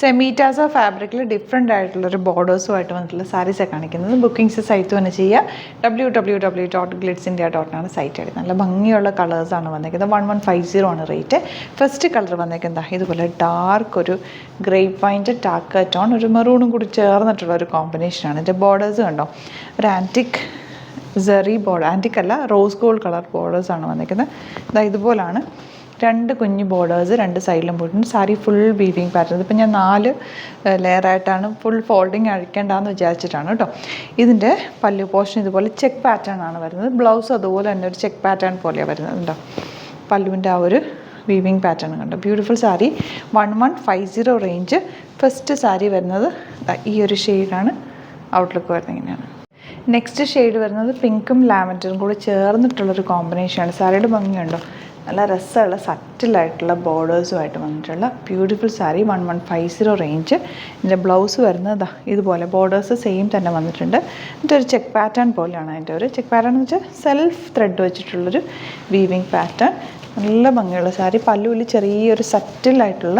സെമീറ്റാസ ഫാബ്രിക്കിൽ ഡിഫറെൻ്റ് ആയിട്ടുള്ളൊരു ബോർഡേഴ്സുമായിട്ട് വന്നിട്ടുള്ള സാരീസാണ് കാണിക്കുന്നത്. ബുക്കിംഗ്സ് സൈറ്റ് തന്നെ ചെയ്യുക. www.glitzindia.com സൈറ്റ് ആയിട്ട് നല്ല ഭംഗിയുള്ള കളേഴ്സാണ് വന്നിരിക്കുന്നത്. 1150 ആണ് റേറ്റ്. ഫസ്റ്റ് കളർ വന്നേക്കുന്നത് ഇതുപോലെ ഡാർക്ക് ഒരു ഗ്രേപ്പ് വൈൻ്റെ ടാക്ക ടോൺ ഒരു മെറൂണും കൂടി ചേർന്നിട്ടുള്ള ഒരു കോമ്പിനേഷനാണ്. ഇതിൻ്റെ ബോർഡേഴ്സ് കണ്ടോ, ഒരു ആൻറ്റിക് സെറി ബോർഡർ, ആൻറ്റിക് അല്ല റോസ് ഗോൾഡ് കളർ ബോർഡേഴ്സാണ് വന്നിരിക്കുന്നത്. ഇതുപോലാണ് രണ്ട് കുഞ്ഞ് ബോർഡേഴ്സ് രണ്ട് സൈഡിലും പോയിട്ടുണ്ട്. Sari full weaving pattern. ഇതിപ്പോൾ ഞാൻ 4 ലെയറായിട്ടാണ് ഫുൾ ഫോൾഡിങ് അഴിക്കേണ്ടതെന്ന് വിചാരിച്ചിട്ടാണ് കേട്ടോ. ഇതിൻ്റെ പല്ലു പോർഷൻ ഇതുപോലെ ചെക്ക് പാറ്റേൺ ആണ് വരുന്നത്. ബ്ലൗസ് അതുപോലെ തന്നെ ഒരു ചെക്ക് പാറ്റേൺ പോലെയാണ് വരുന്നത്. ഉണ്ടോ പല്ലുവിൻ്റെ ആ ഒരു വീവിങ് പാറ്റേൺ കണ്ടോ. Beautiful sari. 1150 range. First sari വരുന്നത് ഈ ഒരു ഷെയ്ഡാണ്. ഔട്ട്ലുക്ക് വരുന്നത് ഇങ്ങനെയാണ്. നെക്സ്റ്റ് ഷെയ്ഡ് വരുന്നത് പിങ്കും ലാവൻഡറും കൂടി ചേർന്നിട്ടുള്ളൊരു കോമ്പിനേഷനാണ്. സാരിയുടെ ഭംഗിയുണ്ടോ, നല്ല രസമുള്ള സറ്റിലായിട്ടുള്ള ബോർഡേഴ്സുമായിട്ട് വന്നിട്ടുള്ള ബ്യൂട്ടിഫുൾ സാരി. 1150 റേഞ്ച്. ഇതിൻ്റെ ബ്ലൗസ് വരുന്നത് ഇതുപോലെ ബോർഡേഴ്സ് സെയിം തന്നെ വന്നിട്ടുണ്ട്. എന്നിട്ട് ഒരു ചെക്ക് പാറ്റേൺ പോലെയാണ് അതിൻ്റെ ഒരു ചെക്ക് പാറ്റേൺ എന്ന് വെച്ചാൽ സെൽഫ് ത്രെഡ് വെച്ചിട്ടുള്ളൊരു വീവിങ് പാറ്റേൺ. നല്ല ഭംഗിയുള്ള സാരി. പല്ലുവിൽ ചെറിയൊരു സറ്റിലായിട്ടുള്ള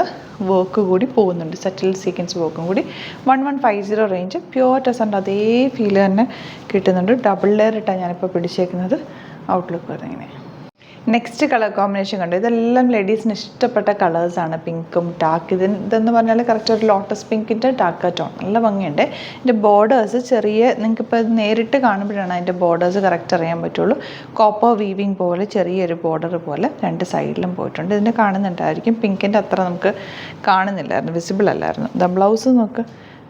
വർക്ക് കൂടി പോകുന്നുണ്ട്, സറ്റിൽ സീക്വൻസ് വർക്കും കൂടി. 1150 റേഞ്ച്. പ്യുവർ ടെസറിൻ്റെ അതേ ഫീൽ തന്നെ കിട്ടുന്നുണ്ട്. ഡബിൾ ലെയർ ഇട്ടാണ് ഞാനിപ്പോൾ പിടിച്ചേക്കുന്നത്. ഔട്ട്ലുക്ക് വരുന്നത് ഇങ്ങനെ. നെക്സ്റ്റ് കളർ കോമ്പിനേഷൻ കണ്ടു. ഇതെല്ലാം ലേഡീസിന് ഇഷ്ടപ്പെട്ട കളേഴ്സാണ്. പിങ്കും ടാക്ക്. ഇതെന്ന് പറഞ്ഞാൽ കറക്റ്റ് ഒരു ലോട്ടസ് പിങ്കിൻ്റെ ടാക്ക ടോൺ. നല്ല ഭംഗിയുണ്ട്. ഇതിൻ്റെ ബോർഡേഴ്സ് ചെറിയ, നിങ്ങൾക്കിപ്പോൾ ഇത് നേരിട്ട് കാണുമ്പോഴാണ് അതിൻ്റെ ബോർഡേഴ്സ് കറക്റ്റ് അറിയാൻ പറ്റുള്ളൂ. കോപ്പർ വീവിങ് പോലെ ചെറിയൊരു ബോർഡർ പോലെ രണ്ട് സൈഡിലും പോയിട്ടുണ്ട്. ഇതിൻ്റെ കാണുന്നുണ്ടായിരിക്കും. പിങ്കിൻ്റെ അത്ര നമുക്ക് കാണുന്നില്ലായിരുന്നു, വിസിബിൾ അല്ലായിരുന്നു. ബ്ലൗസ് നോക്ക്,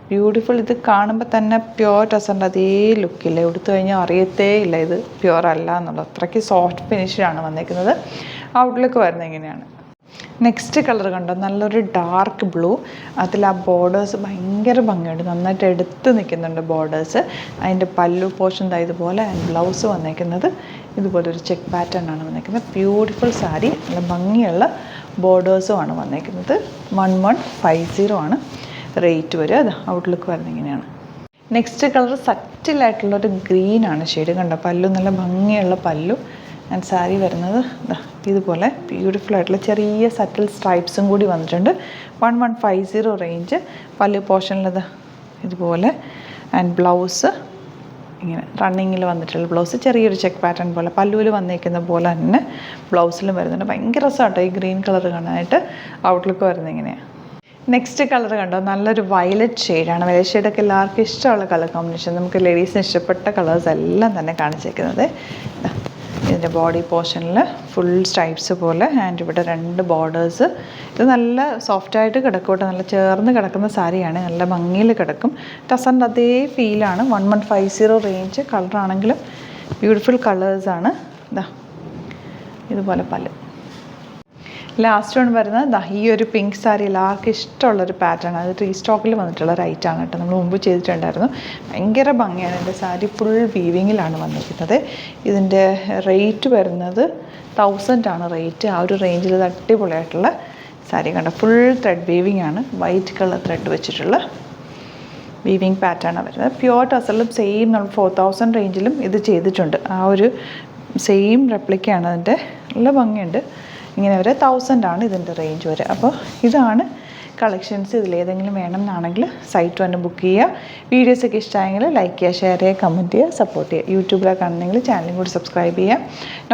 ബ്യൂട്ടിഫുൾ. ഇത് കാണുമ്പോൾ തന്നെ പ്യുവർ ടെസറിൻ്റെ അതേ ലുക്കില്ല. എടുത്തു കഴിഞ്ഞാൽ അറിയത്തേ ഇല്ല ഇത് പ്യുവർ അല്ല എന്നുള്ളത്. അത്രയ്ക്ക് സോഫ്റ്റ് ഫിനിഷിലാണ് വന്നിരിക്കുന്നത്. ഔട്ട്ലുക്ക് വരുന്നത് ഇങ്ങനെയാണ്. നെക്സ്റ്റ് കളർ കണ്ടോ, നല്ലൊരു ഡാർക്ക് ബ്ലൂ. അതിൽ ആ ബോർഡേഴ്സ് ഭയങ്കര ഭംഗിയുണ്ട്, നന്നായിട്ട് എടുത്ത് നിൽക്കുന്നുണ്ട് ബോർഡേഴ്സ്. അതിൻ്റെ പല്ലു പോർഷൻ ഇതുപോലെ. ബ്ലൗസ് വന്നിരിക്കുന്നത് ഇതുപോലെ ഒരു ചെക്ക് പാറ്റേൺ ആണ് വന്നിരിക്കുന്നത്. ബ്യൂട്ടിഫുൾ സാരി. നല്ല ഭംഗിയുള്ള ബോർഡേഴ്സുമാണ് വന്നിരിക്കുന്നത്. 1150 ആണ് റേറ്റ് വരിക. ഔട്ട്ലുക്ക് വരുന്നത് ഇങ്ങനെയാണ്. നെക്സ്റ്റ് കളർ സറ്റിലായിട്ടുള്ളൊരു ഗ്രീനാണ് ഷെയ്ഡ്. കണ്ടോ, പല്ലു നല്ല ഭംഗിയുള്ള പല്ലു. ആൻഡ് സാരി വരുന്നത് ഇതുപോലെ ബ്യൂട്ടിഫുൾ ആയിട്ടുള്ള ചെറിയ സറ്റിൽ സ്ട്രൈപ്സും കൂടി വന്നിട്ടുണ്ട്. 1150 റേഞ്ച്. പല്ലു പോർഷനിലത് ഇതുപോലെ. ആൻഡ് ബ്ലൗസ് ഇങ്ങനെ റണ്ണിങ്ങിൽ വന്നിട്ടുള്ള ബ്ലൗസ് ചെറിയൊരു ചെക്ക് പാറ്റേൺ പോലെ. പല്ലുവിൽ വന്നിരിക്കുന്ന പോലെ തന്നെ ബ്ലൗസിലും വരുന്നുണ്ട്. ഭയങ്കര രസമാട്ടോ ഈ ഗ്രീൻ കളർ കാണാനായിട്ട്. ഔട്ട്ലുക്ക് വരുന്നത് ഇങ്ങനെയാണ്. നെക്സ്റ്റ് കളർ കണ്ടോ, നല്ലൊരു വയലറ്റ് ഷെയ്ഡാണ്. വയലറ്റ് ഷെയ്ഡൊക്കെ എല്ലാവർക്കും ഇഷ്ടമുള്ള കളർ കോമ്പിനേഷൻ. നമുക്ക് ലേഡീസിന് ഇഷ്ടപ്പെട്ട കളേഴ്സ് എല്ലാം തന്നെ കാണിച്ചേക്കുന്നത്. ഇതിൻ്റെ ബോഡി പോർഷനിൽ ഫുൾ സ്ട്രൈപ്സ് പോലെ. ആൻഡ് ഇവിടെ 2 ബോർഡേഴ്സ്. ഇത് നല്ല സോഫ്റ്റായിട്ട് കിടക്കോട്ടെ, നല്ല ചേർന്ന് കിടക്കുന്ന സാരിയാണ്. നല്ല ഭംഗിയിൽ കിടക്കും. ടസറിൻ്റെ അതേ ഫീലാണ്. 1150 റേഞ്ച്. കളറാണെങ്കിലും ബ്യൂട്ടിഫുൾ കളേഴ്സാണ്. ഇതുപോലെ പല. ലാസ്റ്റ് വൺ വരുന്നത് ഈ ഒരു പിങ്ക് സാരി എല്ലാവർക്കും ഇഷ്ടമുള്ളൊരു പാറ്റേൺ. അത് റീസ്റ്റോക്കിൽ വന്നിട്ടുള്ള ഒരു ഐറ്റാണ് കേട്ടോ. നമ്മൾ മുമ്പ് ചെയ്തിട്ടുണ്ടായിരുന്നു. ഭയങ്കര ഭംഗിയാണ്. എൻ്റെ സാരി ഫുൾ വീവിങ്ങിലാണ് വന്നിരിക്കുന്നത്. ഇതിൻ്റെ റേറ്റ് വരുന്നത് 1000 ആണ് റേറ്റ്. ആ ഒരു റേഞ്ചിൽ ഇത് അടിപൊളിയായിട്ടുള്ള സാരി കണ്ടോ. ഫുൾ ത്രെഡ് വീവിങ് ആണ്. വൈറ്റ് കളർ ത്രെഡ് വെച്ചിട്ടുള്ള വീവിങ് പാറ്റേൺ ആണ് വരുന്നത്. പ്യുവർ ടസറിലും സെയിം നമ്മൾ 4000 റേഞ്ചിലും ഇത് ചെയ്തിട്ടുണ്ട്. ആ ഒരു സെയിം റെപ്ലിക്കയാണ് അതിൻ്റെ. നല്ല ഭംഗിയുണ്ട്. ഇങ്ങനെ വരെ 1000 ആണ് ഇതിൻ്റെ റേഞ്ച് വരെ. അപ്പോൾ ഇതാണ് കളക്ഷൻസ്. ഇതിലേതെങ്കിലും വേണമെന്നാണെങ്കിൽ സൈറ്റ് തന്നെ ബുക്ക് ചെയ്യുക. വീഡിയോസൊക്കെ ഇഷ്ടമായെങ്കിൽ ലൈക്ക് ചെയ്യുക, ഷെയർ ചെയ്യുക, കമൻറ്റ് ചെയ്യുക, സപ്പോർട്ട് ചെയ്യുക. യൂട്യൂബിലാണ് കാണുന്നെങ്കിൽ ചാനലും കൂടി സബ്സ്ക്രൈബ് ചെയ്യുക.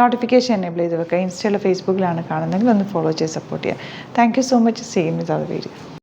നോട്ടിഫിക്കേഷൻ എനേബിൾ ചെയ്ത് വെക്കുക. ഇൻസ്റ്റയിലോ ഫേസ്ബുക്കിലാണ് കാണുന്നതെങ്കിൽ ഒന്ന് ഫോളോ ചെയ്ത് സപ്പോർട്ട് ചെയ്യുക. Thank you so much. Same with other video.